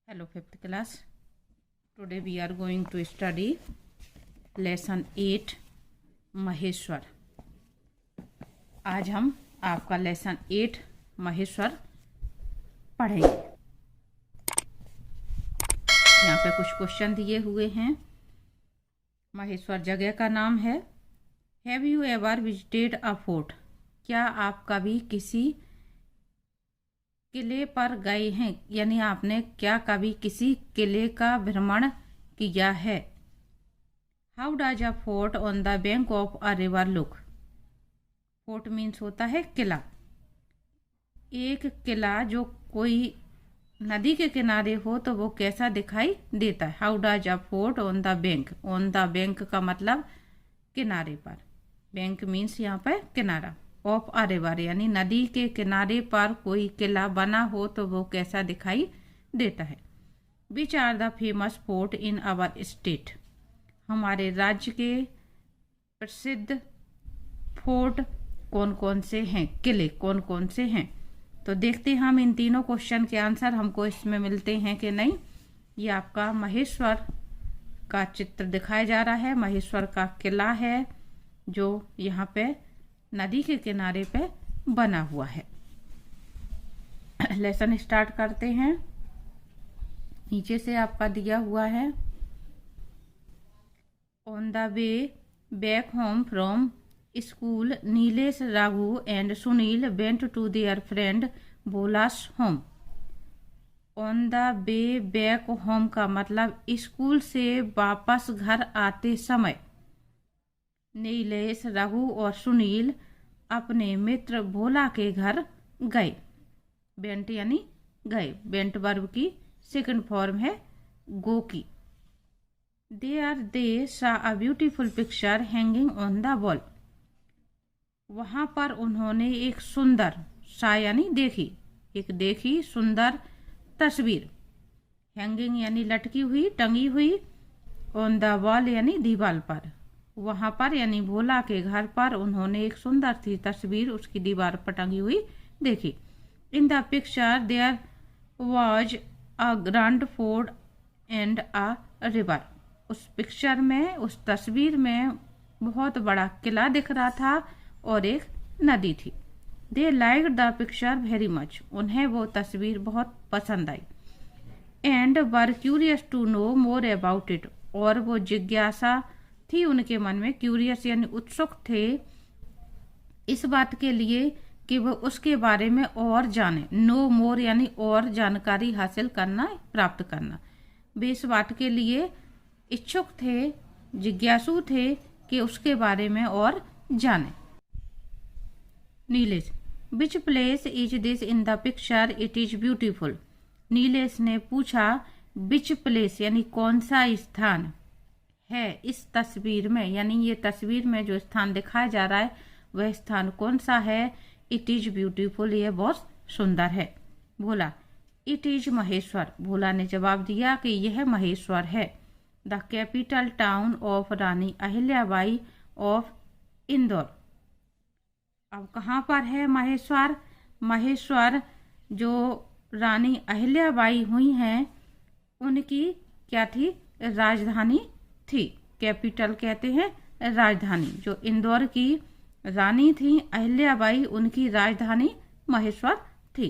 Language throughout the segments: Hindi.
Hello, fifth class. Today we are going to study lesson 8 Maheshwar. आज हम आपका लेसन 8 महेश्वर पढ़ेंगे. यहाँ पे कुछ क्वेश्चन दिए हुए हैं. महेश्वर जगह का नाम है. Have you ever visited a fort? क्या आप कभी किसी किले पर गए हैं, यानी आपने क्या कभी किसी किले का भ्रमण किया है. How does a fort on the bank of a river look? Fort means होता है किला. एक किला जो कोई नदी के किनारे हो तो वो कैसा दिखाई देता है. How does a fort on the bank. On the bank का मतलब किनारे पर. बैंक मीन्स यहाँ पर किनारा. ऑफ अ रिवर यानी नदी के किनारे पर कोई किला बना हो तो वो कैसा दिखाई देता है. Which are the famous fort in our state? हमारे राज्य के प्रसिद्ध फोर्ट कौन कौन से हैं, किले कौन कौन से हैं. तो देखते हैं हम इन तीनों क्वेश्चन के आंसर हमको इसमें मिलते हैं कि नहीं. ये आपका महेश्वर का चित्र दिखाया जा रहा है. महेश्वर का किला है जो यहाँ पे नदी के किनारे पे बना हुआ है. लेसन स्टार्ट करते हैं. नीचे से आपका दिया हुआ है. On the way back home from school Nilesh, Raghu and Sunil went to their friend Bhola's home. On the way back home का मतलब स्कूल से वापस घर आते समय नीलेश, रघु और सुनील अपने मित्र भोला के घर गए. वेंट यानी गए. वेंट वर्ब की सेकंड फॉर्म है गो की. देयर दे सा a beautiful picture hanging on the wall. वहां पर उन्होंने एक सुंदर, सा यानी देखी, एक देखी सुंदर तस्वीर. हैंगिंग यानी लटकी हुई, टंगी हुई. ऑन द वॉल यानी दीवार पर. वहां पर यानी भोला के घर पर उन्होंने एक सुंदर सी तस्वीर उसकी दीवार पर टंगी हुई देखी. In the picture there was a grand fort and a river. उस पिक्चर में, उस तस्वीर में बहुत बड़ा किला दिख रहा था और एक नदी थी. They like the picture very much. उन्हें वो तस्वीर बहुत पसंद आई. And were curious to know more about it. और वो जिज्ञासा थी उनके मन में. क्यूरियस यानी उत्सुक थे इस बात के लिए कि वो उसके बारे में और जाने. नो मोर यानी और जानकारी हासिल करना, प्राप्त करना. वे इस बात के लिए इच्छुक थे, जिज्ञासु थे कि उसके बारे में और जाने. Nilesh, which place is this in the picture, it is beautiful. Nilesh ने पूछा विच प्लेस यानी कौन सा स्थान है इस तस्वीर में, यानी ये तस्वीर में जो स्थान दिखाया जा रहा है वह स्थान कौन सा है. इट इज ब्यूटीफुल, ये बहुत सुंदर है. भोला, इट इज महेश्वर. भोला ने जवाब दिया कि यह महेश्वर है. The capital town of Rani Ahilyabai of Indore. अब कहाँ पर है महेश्वर? महेश्वर जो रानी अहिल्याबाई हुई हैं उनकी क्या थी? राजधानी थी. कैपिटल कहते हैं राजधानी. जो इंदौर की रानी थी अहिल्याबाई, उनकी राजधानी महेश्वर थी.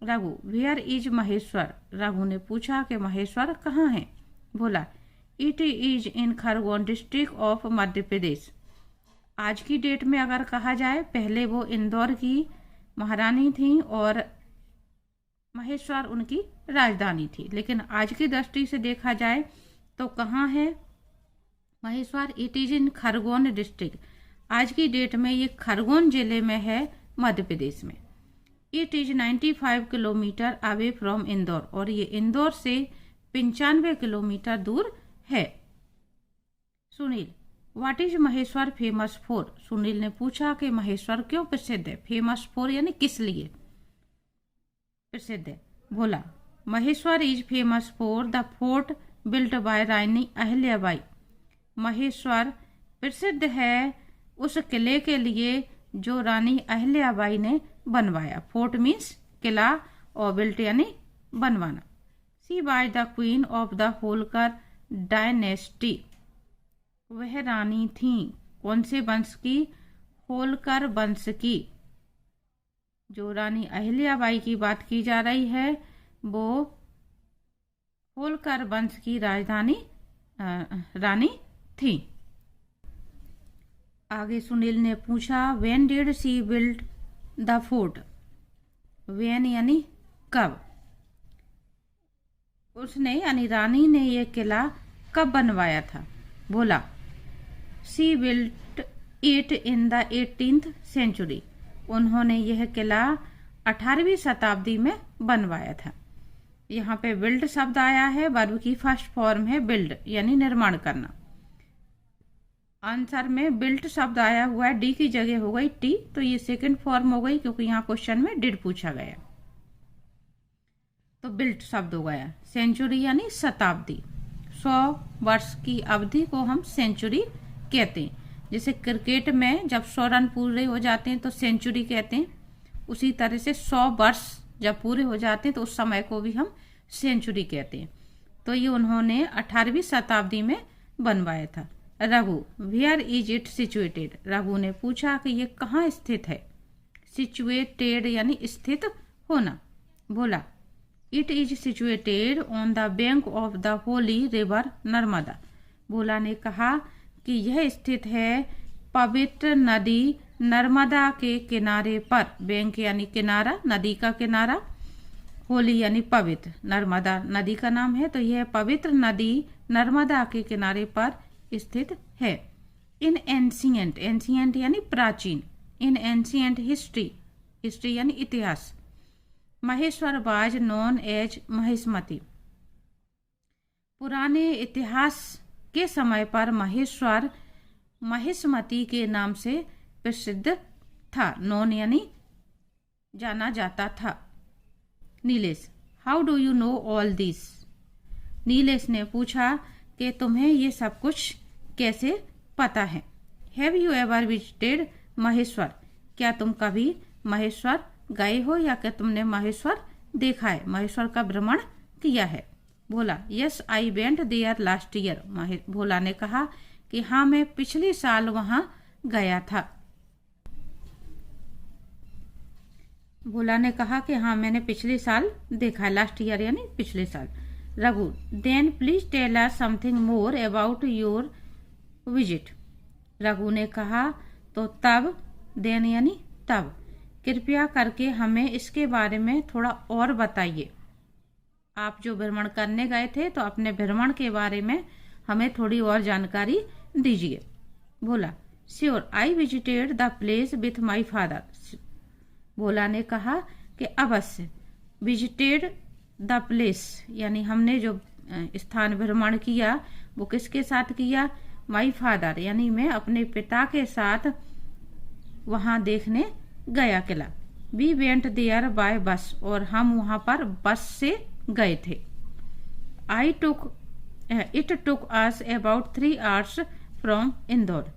Raghu, where is Maheshwar. रघु ने पूछा कि महेश्वर कहाँ है. बोला, it is in Khargone district of Madhya Pradesh. आज की डेट में अगर कहा जाए, पहले वो इंदौर की महारानी थी और महेश्वर उनकी राजधानी थी. लेकिन आज की दृष्टि से देखा जाए तो कहाँ है Maheshwar? It is in Khargone district. आज की डेट में ये खरगोन जिले में है, मध्य प्रदेश में. It is 95 kilometre away from Indore. और ये इंदौर से 95 किलोमीटर दूर है. Sunil, what is Maheshwar famous for. Sunil ने पूछा कि महेश्वर क्यों प्रसिद्ध है. फेमस फॉर यानी किस लिए प्रसिद्ध है. बोला, Maheshwar is famous for the fort built by Rani Ahilyabai. Maheshwar प्रसिद्ध है उस किले के लिए जो रानी अहिल्याबाई ने बनवाया. फोर्ट मीन्स किला और बिल्ट यानी बनवाना. She was the queen of the Holkar dynasty. वह रानी थी कौन से वंश की? होलकर वंश की। जो रानी अहिल्याबाई की बात की जा रही है वो होलकर वंश की रानी थी। आगे सुनील ने पूछा when did she build the fort. When यानी कब। उसने यानी रानी ने यह किला कब बनवाया था? बोला she built it in the 18th century. उन्होंने यह किला 18वीं शताब्दी में बनवाया था। यहाँ पे बिल्ड शब्द आया है, वर्ब की फर्स्ट फॉर्म है बिल्ड यानी निर्माण करना। आंसर में बिल्ट शब्द आया हुआ है, डी की जगह हो गई टी, तो ये सेकंड फॉर्म हो गई क्योंकि यहाँ क्वेश्चन में डिड पूछा गया, तो बिल्ट शब्द हो गया। सेंचुरी यानी शताब्दी। 100 वर्ष की अवधि को हम सेंचुरी कहते हैं। जैसे क्रिकेट में जब 100 रन पूरे हो जाते हैं तो सेंचुरी कहते हैं, उसी तरह से 100 वर्ष जब पूरे हो जाते हैं तो उस समय को भी हम सेंचुरी कहते हैं। तो ये उन्होंने 18वीं शताब्दी में बनवाया था। Raghu where is it situated. Raghu ने पूछा कि ये कहाँ स्थित है। सिचुएटेड यानी स्थित होना। बोला it is situated on the bank of the holy river Narmada. Bhola ने कहा कि यह स्थित है पवित्र नदी नर्मदा के किनारे पर। बैंक यानी किनारा, नदी का किनारा, होली यानी पवित्र, नर्मदा नदी का नाम है, तो यह पवित्र नदी नर्मदा के किनारे पर स्थित है। इन एंशियंट, एंशियंट यानी प्राचीन, इन एंशियंट हिस्ट्री, हिस्ट्री यानी इतिहास, Maheshwar was known as Mahishmati. पुराने इतिहास के समय पर महेश्वर महिष्मति के नाम से प्रसिद्ध था। नोन यानी जाना जाता था। Nilesh how do you know all this. Nilesh ने पूछा कि तुम्हें ये सब कुछ कैसे पता है। Have you ever visited Maheshwar. क्या तुम कभी महेश्वर गए हो या क्या तुमने महेश्वर देखा है, महेश्वर का भ्रमण किया है। Bhola yes I went there last year. Bhola ने कहा कि हाँ मैं पिछले साल वहां गया था। भोला ने कहा कि हाँ मैंने पिछले साल देखा है, लास्ट ईयर यानी पिछले साल। Raghu then please tell us something more about your visit. Raghu ने कहा तो तब, देन यानी तब, कृपया करके हमें इसके बारे में थोड़ा और बताइए। आप जो भ्रमण करने गए थे तो अपने भ्रमण के बारे में हमें थोड़ी और जानकारी दीजिए। बोला sure I visited the place with my father. Bhola ने कहा कि अवश्य, विजिटेड द प्लेस यानी हमने जो स्थान भ्रमण किया वो किसके साथ किया? माई फादर यानी मैं अपने पिता के साथ वहां देखने गया किला। वी वेंट देयर बाय बस, और हम वहां पर बस से गए थे। It took us about 3 hours from Indore.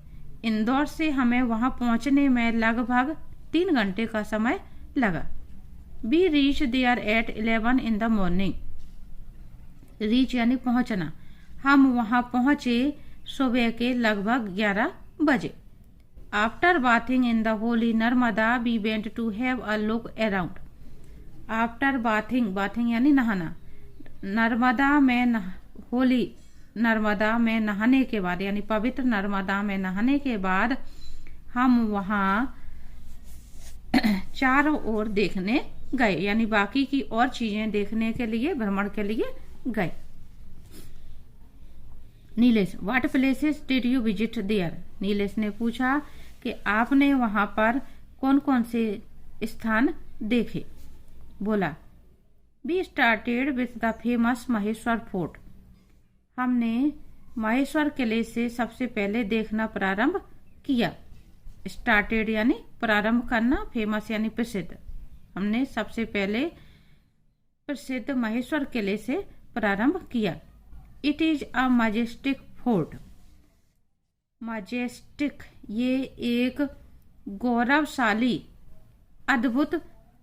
Indore से हमें वहां पहुंचने में लगभग 3 घंटे का समय लगा। We reach there at 11 in the morning। Reach यानी पहुंचना। हम वहां पहुंचे सुबह के लगभग 11 बजे। After bathing in the holy Narmada we went to have a look around. After bathing, bathing यानी नहाना, नर्मदा में होली नर्मदा में नहाने के बाद यानी पवित्र नर्मदा में नहाने के बाद हम वहां चारों ओर देखने गए, यानी बाकी की और चीजें देखने के लिए, भ्रमण के लिए गए। Nilesh what places did you visit there. Nilesh ने पूछा कि आपने वहां पर कौन कौन से स्थान देखे। बोला we started with the famous Maheshwar fort. हमने महेश्वर किले से सबसे पहले देखना प्रारंभ किया। स्टार्टेड यानी प्रारंभ करना, फेमस यानी प्रसिद्ध। हमने सबसे पहले प्रसिद्ध महेश्वर किले से प्रारंभ किया। It is a majestic fort. Majestic ये एक गौरवशाली अद्भुत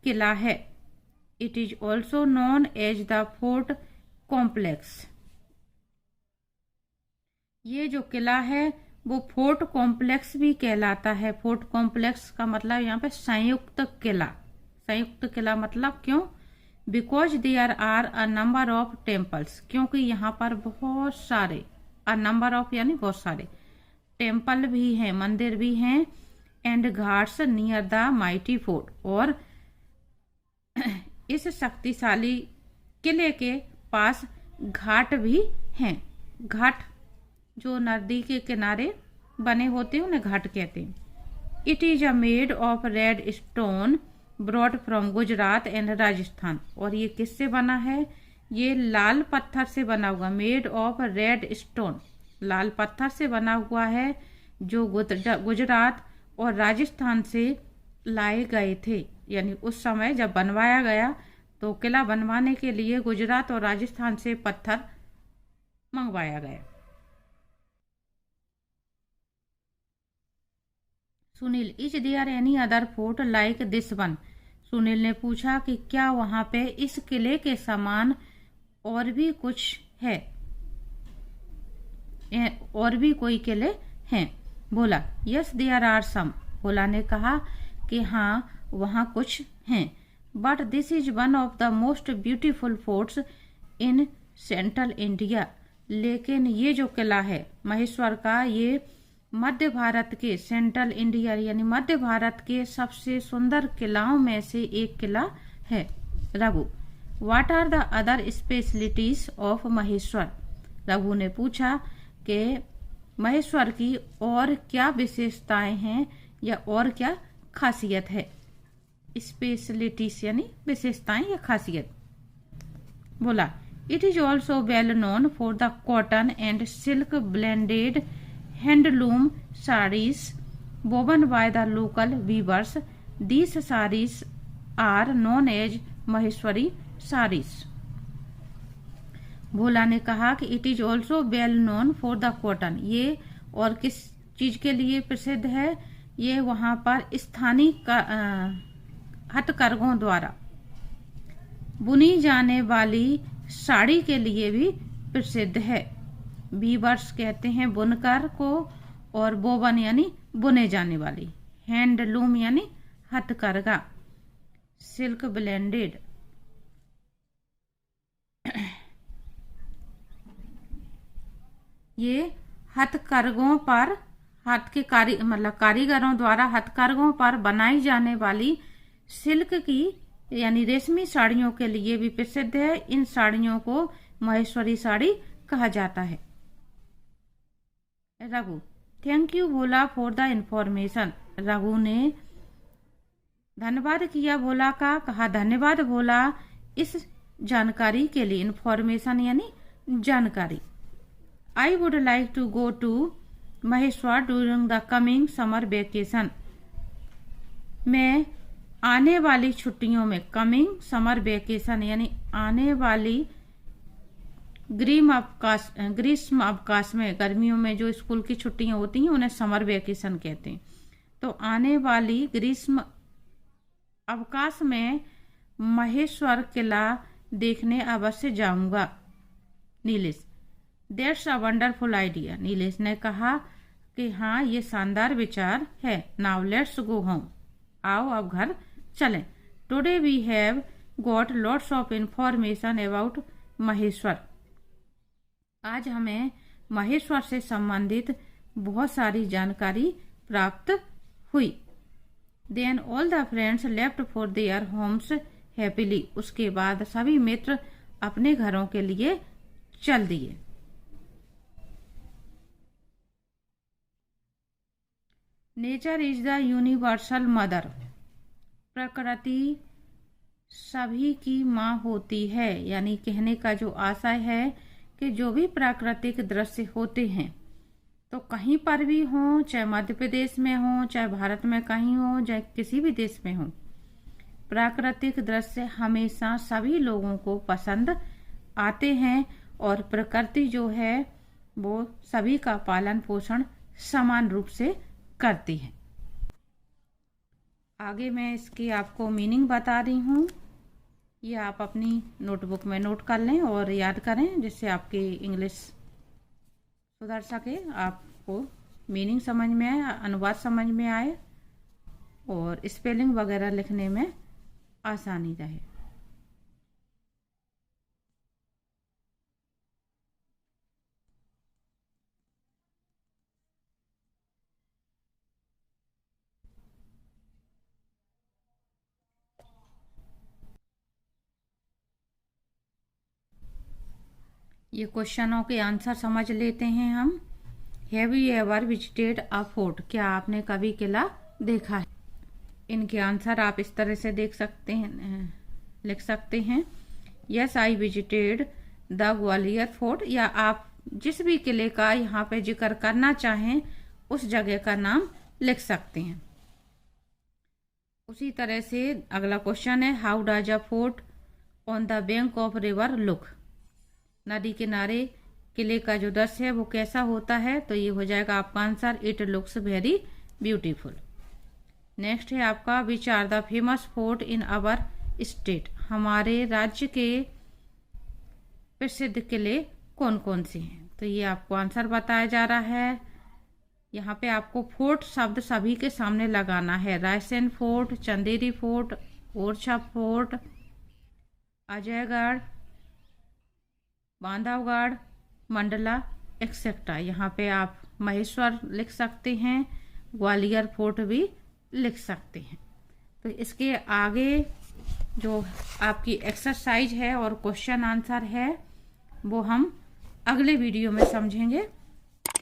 किला है। It is also known as the fort complex. ये जो किला है वो फोर्ट कॉम्प्लेक्स भी कहलाता है। फोर्ट कॉम्प्लेक्स का मतलब यहाँ पे संयुक्त किला। संयुक्त किला मतलब क्यों? Because there are a number of temples, क्योंकि यहाँ पर बहुत सारे, अ नंबर ऑफ यानी बहुत सारे टेम्पल भी हैं, मंदिर भी हैं, and Ghats near the mighty fort, और इस शक्तिशाली किले के पास घाट भी हैं। घाट जो नदी के किनारे बने होते हैं उन्हें घाट कहते हैं। It is a made of red stone broad from Gujarat and Rajasthan, और ये किससे बना है? ये लाल पत्थर से बना हुआ, मेड ऑफ रेड स्टोन, लाल पत्थर से बना हुआ है, जो गुजरात और राजस्थान से लाए गए थे। यानी उस समय जब बनवाया गया तो किला बनवाने के लिए गुजरात और राजस्थान से पत्थर मंगवाया गया। Sunil, is there any other fort like this one? Sunil ने पूछा कि क्या वहां पे इस किले के समान और भी कुछ है, और भी कोई किले हैं? बोला, यस देयर आर सम। भोला ने कहा कि हाँ वहाँ कुछ हैं, but this is one of the most beautiful forts in central India. लेकिन ये जो किला है महेश्वर का, ये मध्य भारत के, सेंट्रल इंडिया यानी मध्य भारत के सबसे सुंदर किलाओं में से एक किला है। Raghu, what are the other specialities of Maheshwar? Raghu ने पूछा कि महेश्वर की और क्या विशेषताएं हैं या और क्या खासियत है? स्पेशलिटीज यानी विशेषताएं या खासियत। बोला, it is also well known for the cotton and silk blended handloom sarees woven by the local weavers. These sarees are known as Maheshwari sarees. भोला ने कहा कि it is also well known for the cotton, ये और किस चीज के लिए प्रसिद्ध है? ये वहां पर स्थानीय हथकरघों द्वारा बुनी जाने वाली साड़ी के लिए भी प्रसिद्ध है। वीवर्स कहते हैं बुनकर को, और बोवन यानी बुने जाने वाली, हैंडलूम यानी हथकरघा, सिल्क ब्लेंडेड ये हथकरघों पर, हाथ के कारीगरों द्वारा हथकरघों पर बनाई जाने वाली सिल्क की यानी रेशमी साड़ियों के लिए भी प्रसिद्ध है। इन साड़ियों को महेश्वरी साड़ी कहा जाता है। Raghu, thank you Bhola for the information. Raghu ने धन्यवाद किया भोला का, कहा धन्यवाद भोला इस जानकारी के लिए। इंफॉर्मेशन यानी जानकारी। I would like to go to Maheshwar during the coming summer vacation. मैं आने वाली छुट्टियों में, कमिंग समर वेकेशन यानी आने वाली ग्रीष्म अवकाश में, गर्मियों में जो स्कूल की छुट्टियां होती हैं उन्हें समर वेकेशन कहते हैं। तो आने वाली ग्रीष्म अवकाश में महेश्वर किला देखने अवश्य जाऊंगा। Nilesh, that's a wonderful idea. Nilesh ने कहा कि हाँ ये शानदार विचार है। नाउ लेट्स गो होम, आओ अब घर चलें। Today we have got lots of information about Maheshwar. आज हमें महेश्वर से संबंधित बहुत सारी जानकारी प्राप्त हुई। Then all the friends left for their homes happily. उसके बाद सभी मित्र अपने घरों के लिए चल दिए। Nature is the universal mother. प्रकृति सभी की माँ होती है, यानी कहने का जो आशय है कि जो भी प्राकृतिक दृश्य होते हैं तो कहीं पर भी हो, चाहे मध्य प्रदेश में हो, चाहे भारत में कहीं हो, चाहे किसी भी देश में हो, प्राकृतिक दृश्य हमेशा सभी लोगों को पसंद आते हैं और प्रकृति जो है वो सभी का पालन पोषण समान रूप से करती है। आगे मैं इसकी आपको मीनिंग बता रही हूँ। ये आप अपनी नोटबुक में नोट कर लें और याद करें, जिससे आपकी इंग्लिश सुधर सके, आपको मीनिंग समझ में आए, अनुवाद समझ में आए और स्पेलिंग वगैरह लिखने में आसानी रहे। ये क्वेश्चनों के आंसर समझ लेते हैं हम। Have you ever visited a fort? क्या आपने कभी किला देखा है? इनके आंसर आप इस तरह से देख सकते हैं, लिख सकते हैं। Yes I visited the Gwalior fort, या आप जिस भी किले का यहाँ पे जिक्र करना चाहें उस जगह का नाम लिख सकते हैं। उसी तरह से अगला क्वेश्चन है, how does a fort on the bank of river look? नदी किनारे किले का जो दृश्य है वो कैसा होता है? तो ये हो जाएगा आपका answer, it looks very beautiful. Next है आपका, which are the famous fort in our state? हमारे राज्य के प्रसिद्ध किले कौन कौन से हैं? तो ये आपको आंसर बताया जा रहा है। यहाँ पे आपको फोर्ट शब्द सभी के सामने लगाना है। Raisen fort, Chanderi fort, Orchha fort, Ajaygarh, Bandhavgarh, Mandla etcetera. यहाँ पे आप महेश्वर लिख सकते हैं, ग्वालियर फोर्ट भी लिख सकते हैं। तो इसके आगे जो आपकी एक्सरसाइज है और क्वेश्चन आंसर है वो हम अगले वीडियो में समझेंगे।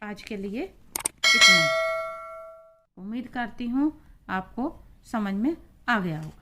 आज के लिए इतना। उम्मीद करती हूँ आपको समझ में आ गया होगा।